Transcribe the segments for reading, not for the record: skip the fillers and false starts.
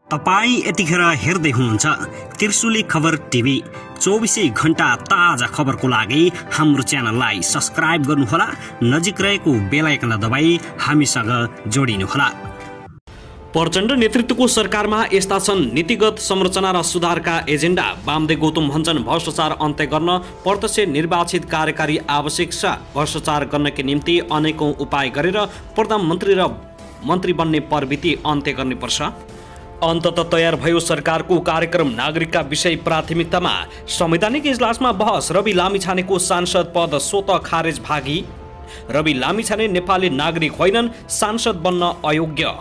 तपाई यतिखेर हेर्दै हुनुहुन्छ त्रिशुली खबर टिभी। 24 घण्टा ताजा खबरको लागि हाम्रो च्यानललाई सब्स्क्राइब गर्नुहोला, नजिक रहेको बेल आइकन दबाई हामीसँग जोडिनुहोला। प्रचण्ड नेतृत्वको सरकारमा यस्ता छन् नीतिगत संरचना र सुधारका एजेन्डा। वामदेव गौतम भन्छन् भ्रष्टाचार अन्त्य गर्न प्रत्यक्ष निर्वाचित कार्यकारी आवश्यक छ। भ्रष्टाचार गर्नका निम्ति अनेकौं उपाय गरेर प्रधानमन्त्री र मन्त्री बन्ने प्रवृत्ति अन्त्य गर्नुपर्छ। अन्ततः तयार भयो सरकारको कार्यक्रम नागरिकका विषय प्राथमिकतामा। संवैधानिक इजलासमा बहस। रवि लामिछानेको सांसद पद स्वतः खारेज भागी। रवि लामिछाने नेपाली नागरिक होइनन्, सांसद बन्न अयोग्य।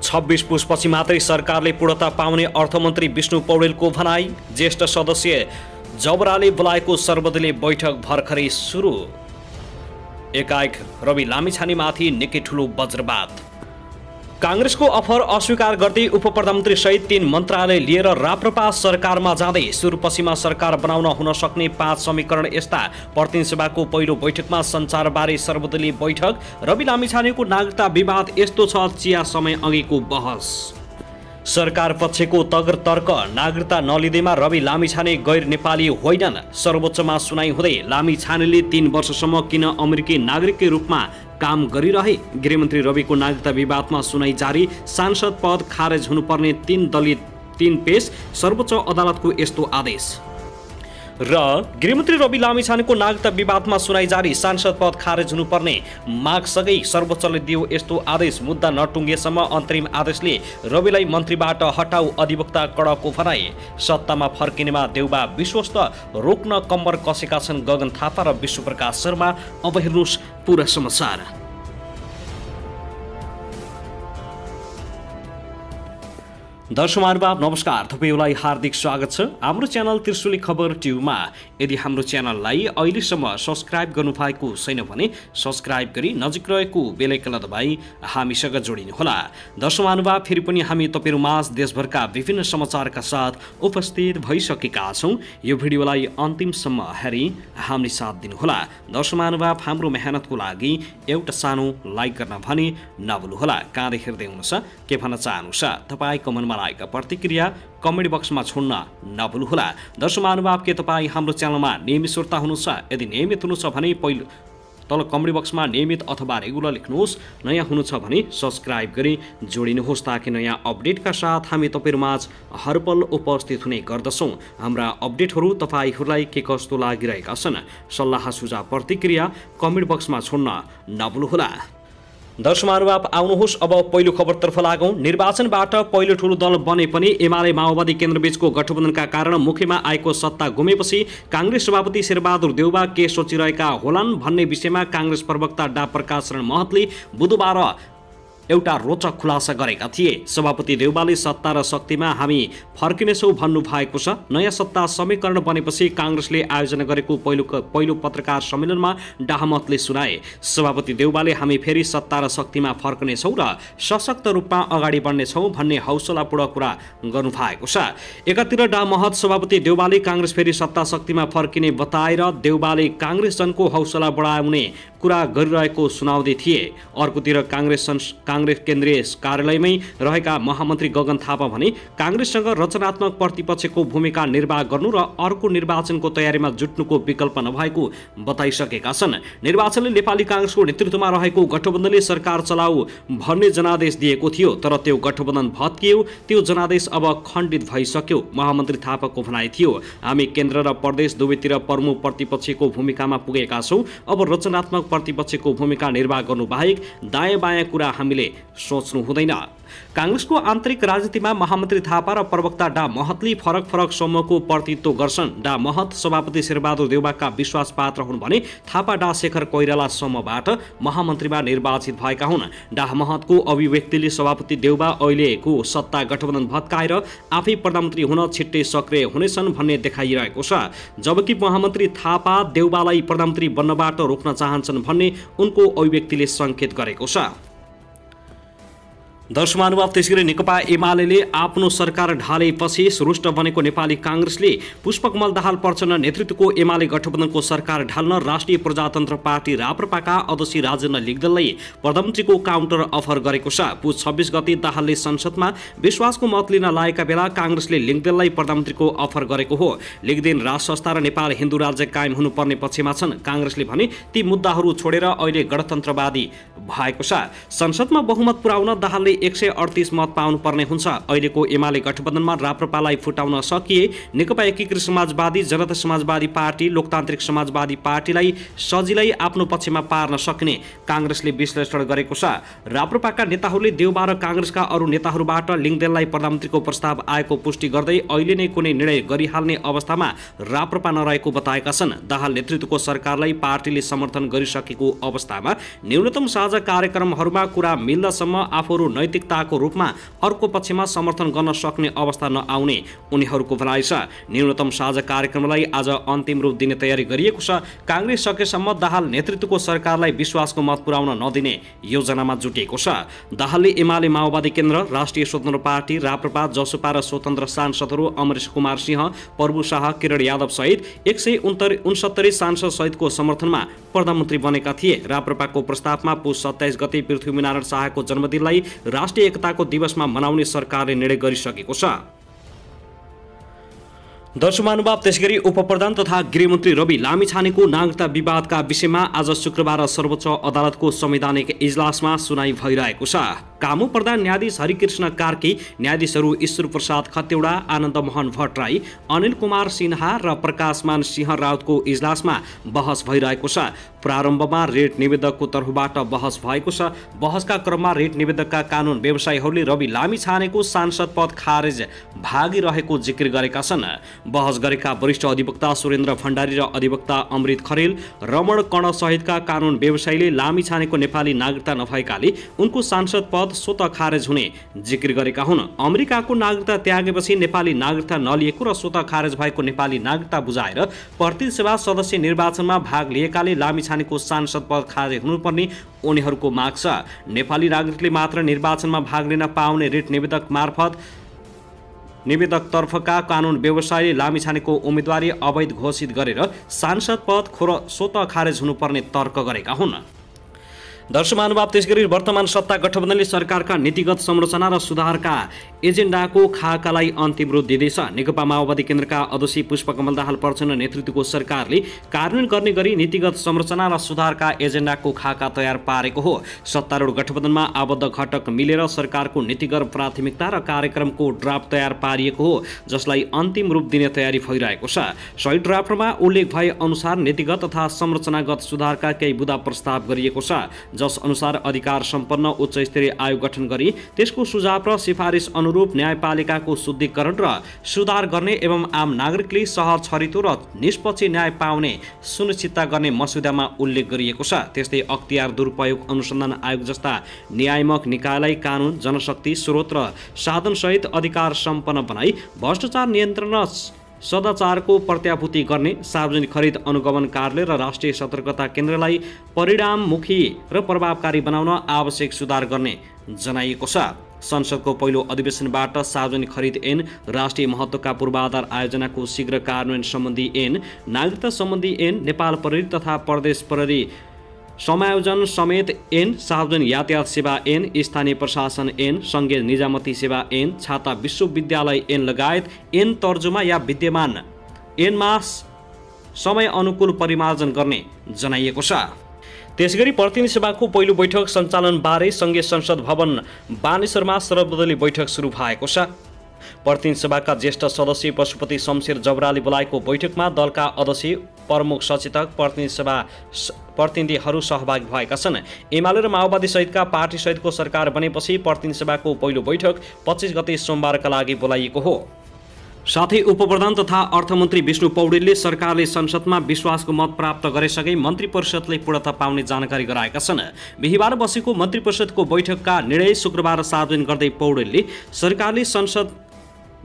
26 पुसपछि मात्रै सरकारले पूर्णता पाउने अर्थमन्त्री विष्णु पौडेलको भनाई। ज्येष्ठ सदस्य जबराले बोलाएको सर्वदलीय बैठक भर्खरै सुरु। एकाएक रवि लामिछानेमाथि निकै ठूलो वज्रपात। कांग्रेसको अफर अस्वीकार गर्दै उप प्रधानमन्त्री सहित 3 मन्त्रालय लिएर राप्रपा सरकारमा जाँदै सुरपसीमा सरकार बनाउन हुन सक्ने 5 समीकरण यस्ता। प्रतिनिधि सभाको पहिलो बैठकमा सञ्चारबारे सर्वदलीय बैठक। रवि लामिछानेको नागरिकता विवाद यस्तो छ, चिया समय अघिको बहस। सरकार पक्षको तगर तर्क। नागरिकता नलिँदैमा रवि लामिछाने गैर नेपाली होइनन्। सर्वोच्चमा सुनाई हुँदै लामिछानेले 3 वर्षसम्म किन अमेरिकी नागरिककै रूपमा काम गरिरहे। गृहमन्त्री रविको नागरिकता विवादमा सुनाई जारी। सांसद पद खारेज हुनुपर्ने 3 दलित 3 पेश। सर्वोच्च अदालतको यस्तो आदेश। र गृहमन्त्री रवि लामिछानेको नागरिकता विवादमा सुनाई जारी। सांसद पद खारेज हुनुपर्ने मागसँगै सर्वोच्चले दियो यस्तो आदेश। मुद्दा नटुङ्गेसम्म अन्तरिम आदेशले रविलाई मन्त्रीबाट हटाऊ, अधिवक्ता कडको भनाई। सत्तामा फर्किनेमा देउबा विश्वस्त, रोक्न कम्बर कसेका छन् गगन थापा र विश्वप्रकाश शर्मा। अब हेर्नुहोस् पूरा समाचार। दर्शक महानुभाव नमस्कार, तपाईलाई हार्दिक स्वागत छ हाम्रो च्यानल त्रिशुली खबर ट्युबमा। यदि हाम्रो च्यानललाई अहिलेसम्म सब्स्क्राइब गर्नुभएको छैन भने सब्स्क्राइब गरी नजिक रहेको बेल आइकन दबाई हामीसँग जोडिनुहोला। दर्शक महानुभाव, फेरि पनि हामी तपाईहरुमाझ देशभरका विभिन्न समाचारका साथ उपस्थित भइसकेका छौं। यो भिडियोलाई अन्तिमसम्म हेरी हामी साथ दिनुहोला। दर्शक महानुभाव, हाम्रो मेहनतको लागि एउटा सानो लाइक गर्न भने नभुल्नुहोला। कहाँदै हेर्दै हुनुहुन्छ, के भन्न चाहनुहुन्छ, तपाईको मनमा लागेका प्रतिक्रिया कमेन्ट बक्समा छोड्न नभुल्नुहोला। दर्शक महानुभाव, के तपाईँ हाम्रो च्यानलमा नियमित श्रोता हुनुहुन्छ? यदि नियमित हुनुहुन्छ भने पहिलो तल कमेन्ट बक्समा नियमित अथवा रेगुलर लेख्नुहोस्। नयाँ हुनुहुन्छ भने सब्स्क्राइब गरी जोडिनुहोस्, ताकि नयाँ अपडेटका साथ हामी तपाईहरुमाझ हरपल उपस्थित हुने गर्दछौँ। हाम्रा अपडेटहरू तपाईहरूलाई के कस्तो लागिरहेका छन्, सल्लाह सुझाव प्रतिक्रिया कमेन्ट बक्समा छोड्न नभुल्नुहोला। दर्शक महानुभाव, आउनुहोस् अब पहिलो खबरतर्फ लागौं। निर्वाचनबाट पहिलो ठूलो दल बने पनि एमाले माओवादी केन्द्रबीचको गठबन्धनका कारण मुख्यमा आएको सत्ता गुमेपछि कांग्रेस सभापति शेरबहादुर देउबा के सोचिरहेका होलान् भन्ने विषयमा कांग्रेस प्रवक्ता डा प्रकाश शरण महतले बुधबार एउटा रोचक खुलासा गरेका थिए। सभापति देउबाले सत्ता र शक्तिमा हामी फर्किनेछौँ भन्नु भएको छ। नयाँ सत्ता समीकरण बनेपछि कांग्रेसले आयोजना गरेको पहिलो पत्रकार सम्मेलनमा डाहमतले सुनाए। सभापति देउबाले हामी फेरि सत्ता र शक्तिमा फर्कनेछौँ र सशक्त रूपमा अगाडि बढ्नेछौँ भन्ने हौसलापूर्ण कुरा गर्नुभएको छ। एकातिर डामहत सभापति देउबाले कांग्रेस फेरि सत्ता शक्तिमा फर्किने बताएर देउबाले कांग्रेस जनको हौसला बढाउने कुरा गरिरहेको सुनाउँदै थिए। अर्कोतिर कांग्रेस केन्द्रीय कार्यालयमै रहेका महामन्त्री गगन थापा भने कांग्रेससँग रचनात्मक प्रतिपक्षको भूमिका निर्वाह गर्नु र अर्को निर्वाचनको तयारीमा जुट्नुको विकल्प नभएको बताइसकेका छन्। निर्वाचनले नेपाली कांग्रेसको नेतृत्वमा रहेको गठबन्धनले सरकार चलाऊ भन्ने जनादेश दिएको थियो, तर त्यो गठबन्धन भत्कियो। त्यो जनादेश अब खण्डित भइसक्यो, महामन्त्री थापाको भनाइ थियो। हामी केन्द्र र प्रदेश दुवैतिर प्रमुख प्रतिपक्षको भूमिकामा पुगेका छौँ। अब रचनात्मक प्रतिपक्षको भूमिका निर्वाह गर्नु बाहेक दायाँ बायाँ कुरा हामीले सोच्नु हुँदैन। कांग्रेसको आन्तरिक राजनीतिमा महामन्त्री थापा र प्रवक्ता डा महतले फरक समूहको प्रतिनिधित्व गर्छन्। डा महत सभापति शेरबहादुर देउबाका विश्वास पात्र हुन् भने थापा डा शेखर कोइराला समूहबाट महामन्त्रीमा निर्वाचित भएका हुन्। डा महतको अभिव्यक्तिले सभापति देउबा अहिलेको सत्ता गठबन्धन भत्काएर आफै प्रधानमन्त्री हुन छिट्टै सक्रिय हुनेछन् भन्ने देखाइरहेको छ, जबकि महामन्त्री थापा देउबालाई प्रधानमन्त्री बन्नबाट रोक्न चाहन्छन् भन्ने उनको अभिव्यक्तिले संकेत गरेको छ। दर्शक महानुभाव, त्यसैगरी नेकपा एमाले आफ्नो सरकार ढालेपछि सुरुष्ट बनेको नेपाली काङ्ग्रेसले पुष्पकमल दाहाल प्रचण्ड नेतृत्वको एमाले गठबन्धनको सरकार ढाल्न राष्ट्रिय प्रजातन्त्र पार्टी राप्रपाका अध्यक्ष राजेन्द्र लिगदेललाई प्रधानमन्त्रीको काउन्टर अफर गरेको छ। पुस 26 गते दाहालले संसदमा विश्वासको मत लिन लागेका बेला काङ्ग्रेसले लिगदेललाई प्रधानमन्त्रीको अफर गरेको हो। लिगदेल राष्ट्र संस्था र नेपाल हिन्दू राज्य कायम हुनुपर्ने पक्षमा छन्। काङ्ग्रेसले भने ती मुद्दाहरू छोडेर अहिले गणतन्त्रवादी भएको छ। संसदमा बहुमत पुर्याउन दाहालले 138 मत पाउनुपर्ने हुन्छ। अहिलेको एमाले गठबन्धनमा राप्रपालाई फुटाउन सकिए नेकपा एकीकृत समाजवादी, जनता समाजवादी पार्टी, लोकतान्त्रिक समाजवादी पार्टीलाई सजिलै आफ्नो पक्षमा पार्न सक्ने काङ्ग्रेसले विश्लेषण गरेको छ। राप्रपाका नेताहरूले देउबा र काङ्ग्रेसका अरू नेताहरूबाट लिगदेललाई प्रधानमन्त्रीको प्रस्ताव आएको पुष्टि गर्दै अहिले नै कुनै निर्णय गरिहाल्ने अवस्थामा राप्रपा नरहेको बताएका छन्। दाहाल नेतृत्वको सरकारलाई पार्टीले समर्थन गरिसकेको अवस्थामा न्यूनतम साझा कार्यक्रमहरूमा कुरा मिल्दासम्म आफूहरू नैतिकताको रूपमा अर्को पक्षमा समर्थन गर्न सक्ने अवस्था नआउने उनीहरूको भनाइ छ। न्यूनतम साझा कार्यक्रमलाई आज अन्तिम रूप दिने तयारी गरिएको छ। काङ्ग्रेस सकेसम्म दाहाल नेतृत्वको सरकारलाई विश्वासको मत पुर्याउन नदिने योजनामा जुटिएको छ। दाहालले एमाले, माओवादी केन्द्र, राष्ट्रिय स्वतन्त्र पार्टी, राप्रपा, जसपा र स्वतन्त्र सांसदहरू अमरेश कुमार सिंह, प्रभु शाह, किरण यादव सहित 169 सांसद सहितको समर्थनमा प्रधानमन्त्री बनेका थिए। राप्रपाको प्रस्तावमा पुस 27 गते पृथ्वीनारायण शाहको जन्मदिनलाई राष्ट्रिय एकताको दिवसमा मनाउने सरकारले निर्णय गरिसकेको छ। दर्शक महानुभाव, त्यसैगरी उपप्रधान तथा गृहमन्त्री रवि लामिछानेको नागरिकता विवादका विषयमा आज शुक्रबार सर्वोच्च अदालतको संवैधानिक इजलासमा सुनाई भइरहेको छ। कामु प्रधान न्यायाधीश हरिकृष्ण कार्की, न्यायाधीशहरू ईश्वर प्रसाद खतेवडा, आनन्द मोहन भट्टराई, अनिल कुमार सिन्हा र प्रकाशमान सिंह राउतको इजलासमा बहस भइरहेको छ। प्रारम्भमा रेट निवेदकको तर्फबाट बहस भएको छ। बहसका क्रममा रेट निवेदकका कानुन व्यवसायीहरूले रवि लामिछानेको सांसद पद खारेज भागिरहेको जिकिर गरेका छन्। बहस गरेका वरिष्ठ अधिवक्ता सुरेन्द्र भण्डारी र अधिवक्ता अमृत खरेल, रमण कर्ण सहितका कानुन व्यवसायीले लामिछानेको नेपाली नागरिकता नभएकाले उनको सांसद पद स्वत खारेज हुने जिकिर गरेका हुन्। अमेरिकाको नागरिकता त्यागेपछि नेपाली नागरिकता नलिएको र स्वत खारेज भएको नेपाली नागरिकता बुझाएर प्रतिनिधि सभा सदस्य निर्वाचनमा भाग लिएकाले लामिछानेको सांसद पद खारेज हुनुपर्ने उनीहरूको माग छ। नेपाली नागरिकले मात्र निर्वाचनमा भाग लिन पाउने रेट निवेदकतर्फका कानुन व्यवसायीले लामिछानेको उम्मेदवारी अवैध घोषित गरेर सांसद पद स्वत खारेज हुनुपर्ने तर्क गरेका हुन्। दर्शक महानुभाव, त्यसगरी वर्तमान सत्ता गठबन्धनले सरकारका नीतिगत संरचना र सुधारका एजेन्डाको खाकालाई अन्तिम रूप दिँदैछ। नेकपा माओवादी केन्द्रका अध्यक्ष पुष्पकमल दाहाल प्रचण्ड नेतृत्वको सरकारले कार्यान्वयन गर्ने गरी नीतिगत संरचना र सुधारका एजेन्डाको खाका तयार पारेको हो। सत्तारूढ गठबन्धनमा आबद्ध घटक मिलेर सरकारको नीतिगत प्राथमिकता र कार्यक्रमको ड्राफ्ट तयार पारिएको हो, जसलाई अन्तिम रूप दिने तयारी भइरहेको छ। सही ड्राफ्टमा उल्लेख भए अनुसार नीतिगत तथा संरचनागत सुधारका केही बुँदा प्रस्ताव गरिएको छ, जस अनुसार अधिकार सम्पन्न उच्च स्तरीय आयोग गठन गरी त्यसको सुझाव र सिफारिस अनुरूप न्यायपालिकाको शुद्धिकरण र सुधार गर्ने एवं आम नागरिकले सहज, छरितो र निष्पक्ष न्याय पाउने सुनिश्चितता गर्ने मस्यौदामा उल्लेख गरिएको छ। त्यस्तै अख्तियार दुरुपयोग अनुसन्धान आयोग जस्ता न्यायात्मक निकायलाई कानुन, जनशक्ति, स्रोत र साधनसहित अधिकार सम्पन्न बनाई भ्रष्टाचार नियन्त्रण र सदाचारको प्रत्याभूति गर्ने, सार्वजनिक खरिद अनुगमन कार्यालय र राष्ट्रिय सतर्कता केन्द्रलाई परिणाममुखी र प्रभावकारी बनाउन आवश्यक सुधार गर्ने जनाइएको छ। संसदको पहिलो अधिवेशनबाट सार्वजनिक खरिद ऐन, राष्ट्रिय महत्त्वका पूर्वाधार आयोजनाको शीघ्र कार्यान्वयन सम्बन्धी ऐन, नागरिकता सम्बन्धी ऐन, नेपाल प्रहरी तथा प्रदेश प्रहरी समायोजन समेत ऐन, सार्वजनिक यातायात सेवा ऐन, स्थानीय प्रशासन ऐन, सङ्घीय निजामती सेवा ऐन, छाता विश्वविद्यालय ऐन लगायत ऐन तर्जुमा या विद्यमान ऐनमा समय अनुकूल परिमार्जन गर्ने जनाइएको छ। त्यसैगरी प्रतिनिधि सभाको पहिलो बैठक सञ्चालन बारे सङ्घीय संसद भवन बानेश्वरमा सर्वदलीय बैठक सुरु भएको छ। प्रतिनिधि सभाका ज्येष्ठ सदस्य पशुपति शमशेर जबराले बोलाएको बैठकमा दलका अध्यक्ष, प्रमुख सचेतक, प्रतिनिधिहरू सहभागी भएका छन्। एमाले र माओवादी सहितका पार्टी सहितको सरकार बनेपछि प्रतिनिधि सभाको पहिलो बैठक 25 गते सोमबारका लागि बोलाइएको हो। साथै उपप्रधान तथा अर्थमन्त्री विष्णु पौडेलले सरकारले संसदमा विश्वासको मत प्राप्त गरेसँगै मन्त्री परिषदले पूर्णता पाउने जानकारी गराएका छन्। बिहिबार बसेको मन्त्री परिषदको बैठकका निर्णय शुक्रबार सार्वजनिक गर्दै पौडेलले सरकारले संसद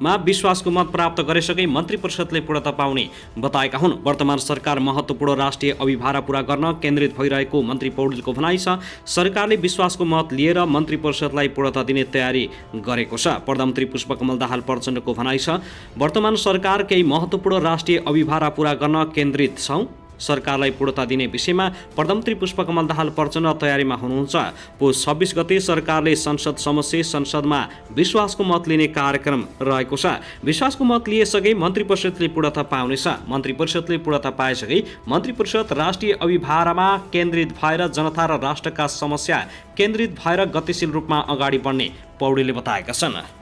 मा विश्वासको मत प्राप्त गरिसके मन्त्री परिषदले पूर्णता पाउने बताएका हुन्। वर्तमान सरकार महत्त्वपूर्ण राष्ट्रिय अभिभार पूरा गर्न केन्द्रित भइरहेको मन्त्री पौडेलको भनाइ छ। सरकारले विश्वासको मत लिएर मन्त्री परिषदलाई पूर्णता दिने तयारी गरेको छ। प्रधानमन्त्री पुष्पकमल दाहाल प्रचण्डको भनाइ छ, वर्तमान सरकार केही महत्त्वपूर्ण राष्ट्रिय अभिभार पूरा गर्न केन्द्रित छौँ। सरकारलाई पूर्णता दिने विषयमा प्रधानमन्त्री पुष्पकमल दाहाल प्रचण्ड तयारीमा हुनुहुन्छ। पुस 26 गते सरकारले संसद समक्ष संसदमा विश्वासको मत लिने कार्यक्रम रहेको छ। विश्वासको मत लिएसके मन्त्री परिषदले पूर्णता पाउनेछ। मन्त्री परिषदले पूर्णता पाएसके मन्त्री परिषद राष्ट्रिय अभिभारमा केन्द्रित भएर जनता र राष्ट्रका समस्या केन्द्रित भएर गतिशील रूपमा अगाडि बढ्ने पौडेलले बताएका छन्।